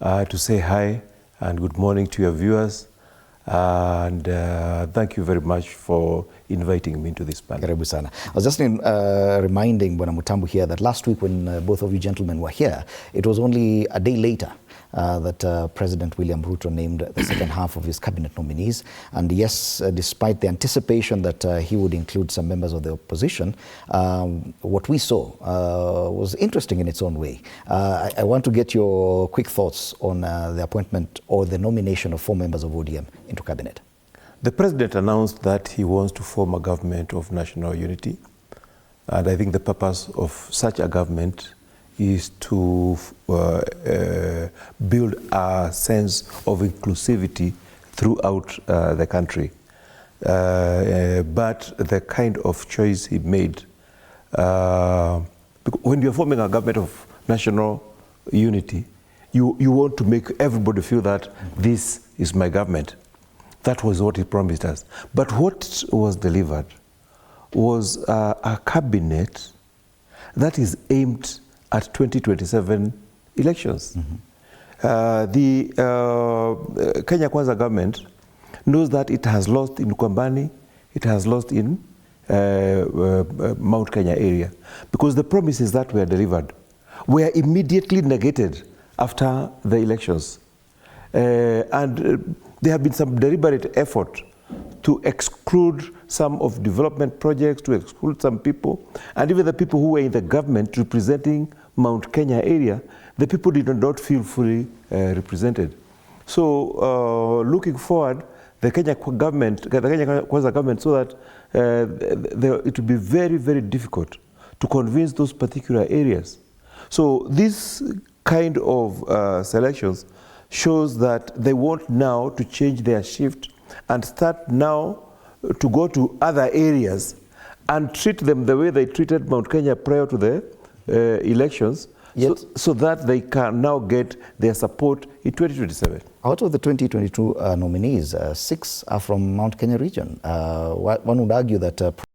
To say hi and good morning to your viewers, and thank you very much for inviting me into this panel. Karibu sana. I was just reminding Bwana Mutambu here that last week when both of you gentlemen were here, it was only a day later that President William Ruto named the second half of his cabinet nominees. And yes, despite the anticipation that he would include some members of the opposition, what we saw was interesting in its own way. I want to get your quick thoughts on the appointment or the nomination of 4 members of ODM into cabinet. The president announced that he wants to form a government of national unity. And I think the purpose of such a government is to build a sense of inclusivity throughout the country. But the kind of choice he made, when you're forming a government of national unity, you want to make everybody feel that this is my government. That was what he promised us. But what was delivered was a cabinet that is aimed at 2027 elections. The Kenya Kwanza government knows that it has lost in Ukambani, it has lost in Mount Kenya area, because the promises that were delivered were immediately negated after the elections. And there have been some deliberate effort to exclude some of development projects, to exclude some people, and even the people who were in the government representing Mount Kenya area, the people did not feel fully represented. So looking forward, the Kenya Kwanza government saw that it would be very, very difficult to convince those particular areas. So this kind of selections shows that they want now to change their shift and start now to go to other areas and treat them the way they treated Mount Kenya prior to the elections, so that they can now get their support in 2027. Out of the 2022 nominees, 6 are from Mount Kenya region. One would argue that